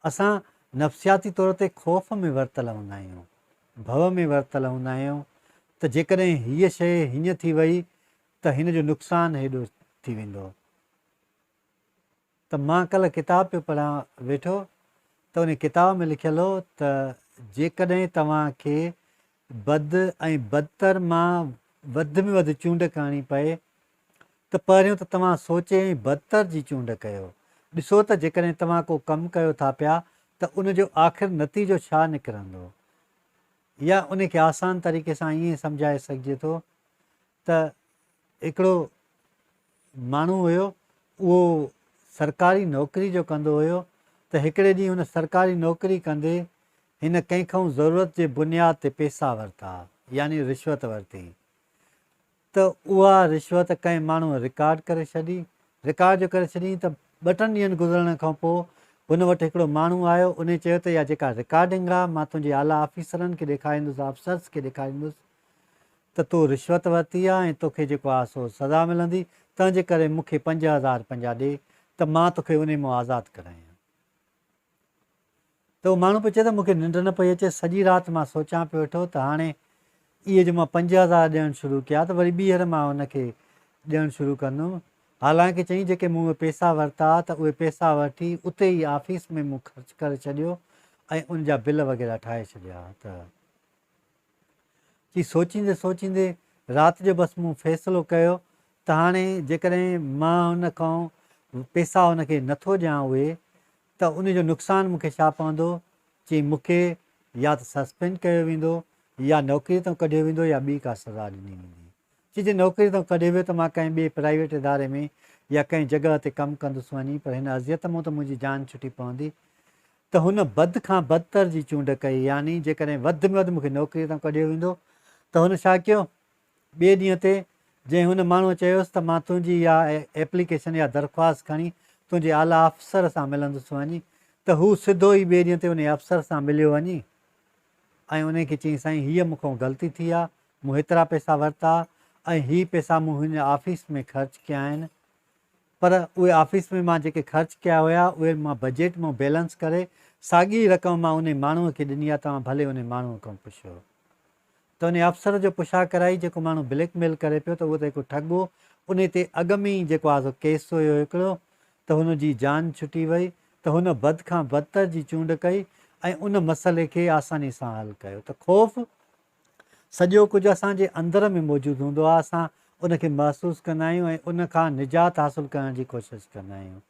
असां नफ़्सियाती तौर ते ख़ौफ़ में वरितल हूंदा आहियूं, भव में वरितल हूंदा आहियूं त जेकॾहिं हीअ शइ हीअं थी वई त हिन जो नुक़सानु हेॾो थी वेंदो। त मां कल्ह किताब पियो पढ़ां वेठो त उन किताब में लिखियलु हो त जेकॾहिं तव्हांखे बद ऐं बदतर मां वधि में वधि चूंड करणी पए त पहिरियों त तव्हां सोचे ऐं बदतर जी चूंड कयो। ॾिसो त जेकॾहिं तव्हां को कमु कयो था पिया त उनजो आख़िर नतीजो छा निकिरंदो, या उन खे आसान तरीक़े सां ईअं सम्झाए सघिजे थो त हिकिड़ो माण्हू हुयो, उहो सरकारी नौकिरी जो कंदो हुयो त हिकिड़े ॾींहुं हुन सरकारी नौकिरी कंदे हिन कंहिंखां ज़रूरत जे बुनियाद ते पैसा वरिता, यानी रिश्वत वरिती। त उहा रिश्वत कंहिं माण्हूअ रिकॉर्ड करे छॾी, रिकॉर्ड जो करे छॾी त 2-3 ॾींहंनि गुज़रण खां पोइ हुन वटि हिकिड़ो माण्हू आयो। उन चयो त इहा जेका रिकॉर्डिंग आहे मां तुंहिंजे आला ऑफिसरनि खे ॾेखारींदुसि, अफ़सर्स खे ॾेखारींदुसि त तूं रिश्वत वरिती आहे ऐं तोखे जेको आहे सो सज़ा मिलंदी, तंहिंजे करे मूंखे 5,000 पंहिंजा ॾे त मां तोखे उन मां आज़ादु करायां। त उहो माण्हू पियो चए त मूंखे निंड न पई अचे, सॼी राति मां सोचां पियो वेठो त हाणे इहे जो मां 5,000 ॾियणु शुरू कया त वरी ॿीहर मां हुनखे ॾियणु शुरू कंदुमि। हालांकि चई जेके मूं पैसा वरिता त उहे पैसा वठी उते ई ऑफिस में मूं ख़र्चु करे छॾियो ऐं उनजा बिल वग़ैरह ठाहे छॾिया। त चई सोचींदे सोचींदे राति जो बसि मूं फ़ैसिलो कयो त हाणे जेकॾहिं मां हुन खां पैसा हुनखे नथो ॾियां उहे त उनजो नुक़सानु मूंखे छा पवंदो। चई मूंखे या त सस्पेंड कयो वेंदो, या नौकिरी तां कढियो वेंदो, या ॿी का सज़ा ॾिनी वेंदी। चई जे नौकिरी तां कढियो वियो त मां कंहिं ॿिए प्राइवेट इदारे में या कंहिं जॻह ते कमु कंदुसि वञी, पर हिन अज़ियत मां त मुंहिंजी जान छुटी पवंदी। त हुन बद खां बदतर जी चूंड कई, यानी जेकॾहिं वधि में वधि मूंखे नौकिरी तां कढियो वेंदो त हुन छा कयो, ॿिए ॾींहं ते जंहिं हुन माण्हूअ चयोसि त मां तुंहिंजी इहा एप्लीकेशन या दरख़्वास्त खणी तुंहिंजे आला अफ़सर सां मिलंदुसि वञी, त हू सिधो ई ॿिए ॾींहं ते उन अफ़सर सां मिलियो वञी ऐं उन खे चई साईं हीअ मूंखां ग़लती थी आहे, मूं हेतिरा पैसा वरिता ऐं हीअ पैसा मूं हिन ऑफिस में ख़र्चु कया आहिनि, पर उहे ऑफिस में मां जेके ख़र्चु कया हुआ उहे मां बजट मां बैलेंस करे साॻी रक़म मां उन माण्हूअ खे ॾिनी आहे। तव्हां भले उन माण्हूअ खां पुछो। त उन अफ़सर जो पुछा कराई, जेको माण्हू ब्लैकमेल करे पियो त उहो त हिकु ठॻ हो। उन ते अॻ में ई जेको आहे सो केस हुयो हिकिड़ो, त हुनजी जान छुटी वई। त हुन बद खां बदतर जी चूंड कई ऐं उन मसइले खे आसानी सां हल कयो। त ख़ौफ़ सॼो कुझु असांजे अंदर में मौजूदु हूंदो आहे, असां उनखे महसूसु कंदा आहियूं ऐं उन खां निजात हासिलु करण जी कोशिशि कंदा आहियूं।